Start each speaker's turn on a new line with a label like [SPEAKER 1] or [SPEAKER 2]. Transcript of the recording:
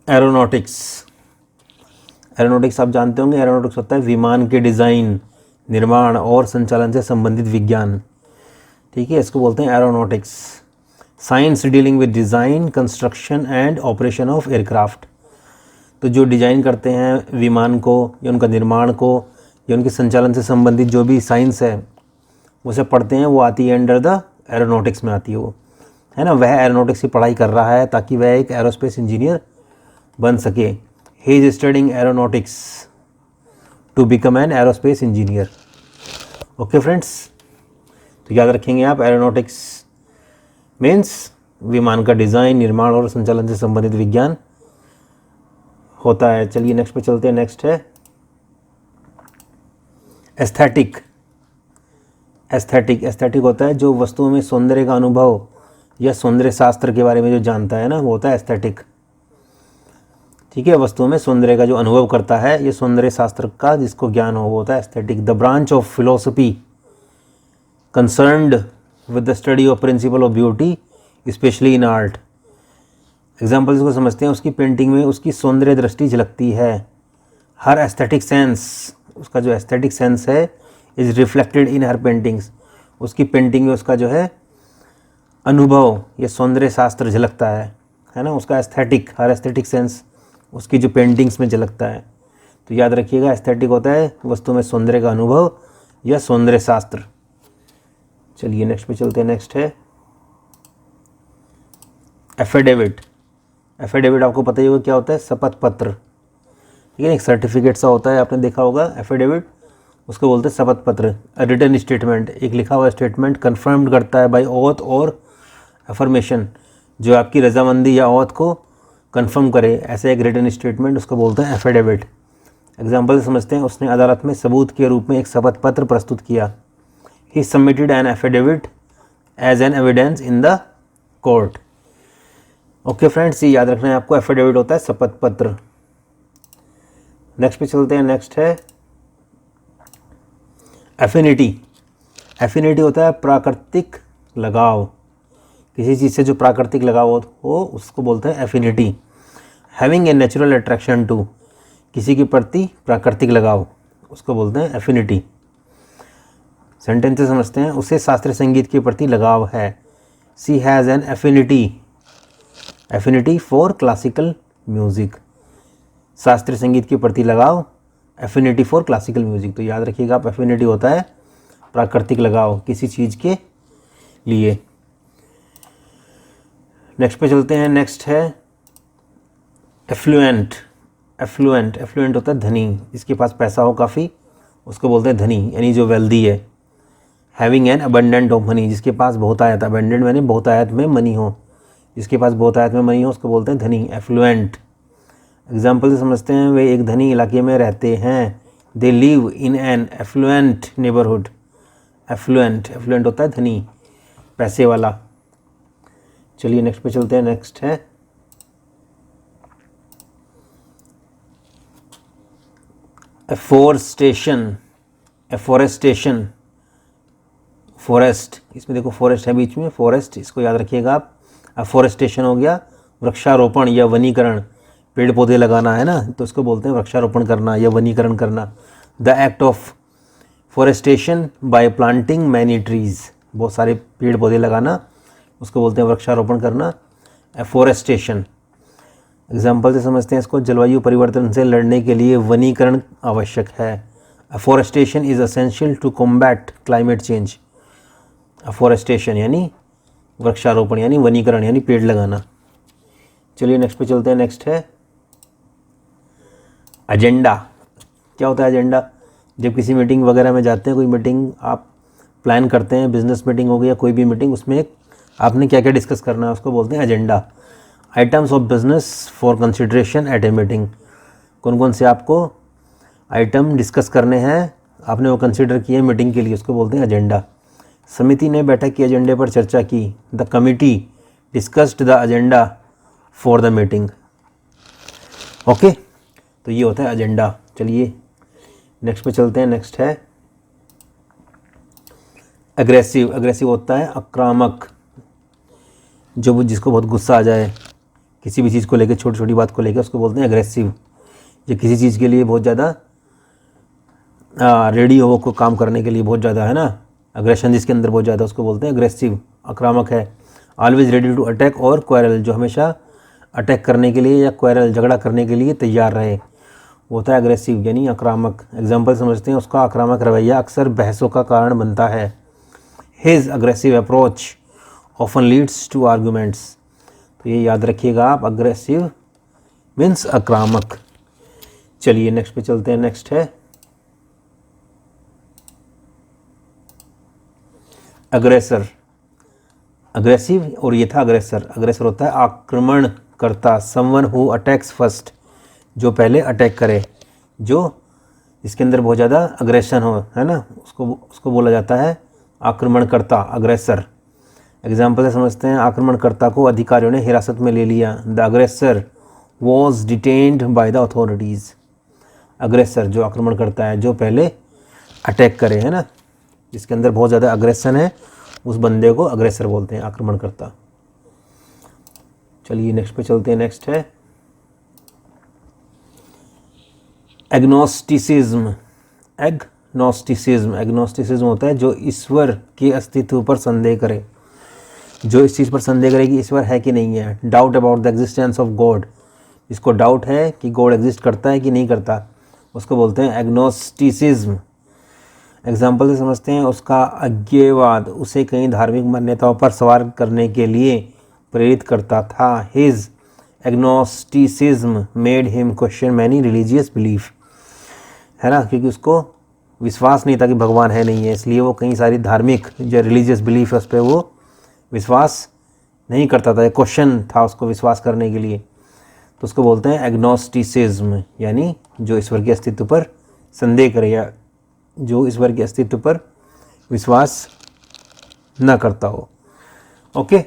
[SPEAKER 1] Aeronautics. Aeronautics आप जानते होंगे, एरोनॉटिक्स होता है विमान के डिज़ाइन, निर्माण और संचालन से संबंधित विज्ञान। ठीक है, इसको बोलते हैं aeronautics. Science dealing with design, construction and operation of aircraft. तो जो डिज़ाइन करते हैं विमान को या उनका निर्माण को या उनके संचालन से संबंधित जो भी साइंस है उसे पढ़ते हैं, वो आती है अंडर द एरोनॉटिक्स में आती है वो, है ना। वह एरोनॉटिक्स की पढ़ाई कर रहा है ताकि वह एक एरोस्पेस इंजीनियर बन सके। He is studying aeronautics to become an aerospace engineer. Okay friends, तो याद रखेंगे आप, एरोनॉटिक्स मीन्स विमान का डिज़ाइन, निर्माण और संचालन से संबंधित विज्ञान होता है। चलिए नेक्स्ट पे चलते हैं। नेक्स्ट है एस्थेटिक। एस्थेटिक होता है जो वस्तुओं में सौंदर्य का अनुभव या सौंदर्य शास्त्र के बारे में जो जानता है ना, वो होता है एस्थेटिक। ठीक है, वस्तुओं में सौंदर्य का जो अनुभव करता है, ये सौंदर्य शास्त्र का जिसको ज्ञान हो वो होता है aesthetic. The branch of philosophy concerned with the study of principle of beauty specially in art. Examples को समझते हैं। उसकी पेंटिंग में उसकी सौंदर्य दृष्टि झलकती है। हर एस्थेटिक सेंस, उसका जो एस्थेटिक सेंस है is reflected in her paintings. उसकी पेंटिंग में उसका जो है अनुभव, ये सौंदर्य शास्त्र झलकता है ना। उसका एस्थेटिक, हर एस्थेटिक सेंस उसकी जो पेंटिंग्स में झलकता है। तो याद रखिएगा, एस्थेटिक होता है वस्तु में सौंदर्य का अनुभव या सौंदर्य शास्त्र। चलिए नेक्स्ट पे चलते हैं। नेक्स्ट है एफिडेविट। एफिडेविट आपको पता ही होगा क्या होता है, शपथ पत्र। ठीक है, एक सर्टिफिकेट सा होता है, आपने देखा होगा एफिडेविट, उसको बोलते हैं शपथ पत्र। रिटन स्टेटमेंट, एक लिखा हुआ स्टेटमेंट कन्फर्म्ड करता है बाय ओथ और अफर्मेशन, जो आपकी रजामंदी या ओथ को कन्फर्म करे, ऐसे एक रिटन स्टेटमेंट उसको बोलते हैं एफिडेविट। एग्जाम्पल समझते हैं। उसने अदालत में सबूत के रूप में एक शपथ पत्र प्रस्तुत किया। He submitted an affidavit as an evidence in the court. Okay friends, ये याद रखना है आपको, एफिडेविट होता है शपथ पत्र। नेक्स्ट पे चलते हैं। नेक्स्ट है एफिनिटी। एफिनिटी होता है प्राकृतिक लगाव। किसी चीज़ से जो प्राकृतिक लगाव हो उसको बोलते हैं affinity. Having a natural attraction to, किसी के प्रति प्राकृतिक लगाव, उसको बोलते हैं एफिनिटी। सेंटेंस से समझते हैं। उसे शास्त्रीय संगीत के प्रति लगाव है। She has an affinity for classical music. शास्त्रीय संगीत के प्रति लगाव, एफिनिटी फॉर क्लासिकल म्यूज़िक। तो याद रखिएगा आप, एफिनिटी होता है प्राकृतिक लगाव किसी चीज़ के लिए। नेक्स्ट पे चलते हैं। नेक्स्ट है एफ्लुएंट। एफ्लुएंट होता है धनी, जिसके पास पैसा हो काफ़ी, उसको बोलते हैं धनी, यानी जो वेल्दी है। Having an abundant of money, जिसके पास बहुत आयत, अबंडेंट यानी बहुत आयत में मनी हो, जिसके पास बहुत आयत में मनी हो उसको बोलते हैं धनी, एफ्लुएंट। एग्जाम्पल से समझते हैं। वे एक धनी इलाके में रहते हैं। They live in an affluent neighbourhood. Affluent होता है धनी, पैसे वाला। चलिए नेक्स्ट पे चलते हैं। नेक्स्ट है एफोरेस्टेशन। फॉरेस्ट, इसमें देखो फॉरेस्ट है बीच में, फॉरेस्ट, इसको याद रखिएगा आप। एफोरेस्टेशन हो गया वृक्षारोपण या वनीकरण, पेड़ पौधे लगाना है ना, तो इसको बोलते हैं वृक्षारोपण करना या वनीकरण करना। The act of forestation bye planting many trees, बहुत सारे पेड़ पौधे लगाना, उसको बोलते हैं वृक्षारोपण करना, एफोरेस्टेशन। एग्जाम्पल से समझते हैं इसको। जलवायु परिवर्तन से लड़ने के लिए वनीकरण आवश्यक है। Afforestation is essential to combat climate change. Afforestation यानी वृक्षारोपण यानी वनीकरण यानी पेड़ लगाना। चलिए नेक्स्ट पे चलते हैं। नेक्स्ट है एजेंडा। क्या होता है एजेंडा? जब किसी मीटिंग वगैरह में जाते हैं, कोई मीटिंग आप प्लान करते हैं, बिजनेस मीटिंग हो गई या कोई भी मीटिंग, उसमें आपने क्या क्या डिस्कस करना है उसको बोलते हैं agenda. Items of business for consideration at a meeting, कौन कौन से आपको आइटम डिस्कस करने हैं, आपने वो कंसिडर किए मीटिंग के लिए, उसको बोलते हैं एजेंडा। समिति ने बैठक के एजेंडे पर चर्चा की। The committee discussed the agenda for the meeting. Okay, तो ये होता है एजेंडा। चलिए नेक्स्ट पे चलते हैं। नेक्स्ट है एग्रेसिव होता है आक्रामक, जो जिसको बहुत गुस्सा आ जाए, किसी भी चीज़ को लेकर, छोटी छोटी बात को लेकर, उसको बोलते हैं एग्रेसिव। जो किसी चीज़ के लिए बहुत ज़्यादा रेडी हो, को काम करने के लिए बहुत ज़्यादा, है ना, अग्रेशन जिसके अंदर बहुत ज़्यादा, उसको बोलते हैं एग्रेसिव, आक्रामक है। ऑलवेज रेडी टू अटैक और क्वेरल, जो हमेशा अटैक करने के लिए या क्वेरल, झगड़ा करने के लिए तैयार रहे, वो होता है एग्रेसिव यानी आक्रामक। एग्जाम्पल समझते हैं, उसका आक्रामक रवैया अक्सर बहसों का कारण बनता है। His aggressive approach often leads to arguments. तो ये याद रखिएगा आप, अग्रेसिव मीन्स आक्रामक। चलिए नेक्स्ट पे चलते हैं। नेक्स्ट है अग्रेसर। अग्रेसिव और ये था अग्रेसर। अग्रेसर होता है आक्रमणकर्ता, समवन हु अटैक्स फर्स्ट, जो पहले अटैक करे, जो इसके अंदर बहुत ज़्यादा अग्रेशन हो, है ना, उसको बोला जाता है आक्रमणकर्ता, अग्रेसर। एग्जाम्पल से समझते हैं, आक्रमणकर्ता को अधिकारियों ने हिरासत में ले लिया। द अग्रेसर was detained by the authorities. अग्रेसर जो आक्रमण करता है, जो पहले अटैक करे, है ना, जिसके अंदर बहुत ज़्यादा अग्रेशन है, उस बंदे को अग्रेसर बोलते हैं, आक्रमण करता। चलिए नेक्स्ट पे चलते हैं। नेक्स्ट है एग्नोस्टिसिज्म। एग्नोस्टिसिज्म होता है जो ईश्वर के अस्तित्व पर संदेह करे, जो इस चीज़ पर संदेह करे कि ईश्वर है कि नहीं है। Doubt about the existence of God, जिसको डाउट है कि गॉड एग्जिस्ट करता है कि नहीं करता, उसको बोलते हैं एग्नोस्टिसिज्म। एग्जाम्पल से समझते हैं, उसका अज्ञेयवाद उसे कई धार्मिक मान्यताओं पर सवार करने के लिए प्रेरित करता था। His agnosticism made him question many religious belief, है ना, क्योंकि उसको विश्वास नहीं था कि भगवान है नहीं है, इसलिए वो कई सारी धार्मिक जो रिलीजियस बिलीफ है उस पर वो विश्वास नहीं करता था, क्वेश्चन था उसको विश्वास करने के लिए, तो उसको बोलते हैं एग्नोस्टिसिज्म, यानी जो ईश्वर के अस्तित्व पर संदेह करे या जो ईश्वर के अस्तित्व पर विश्वास न करता हो। ओके।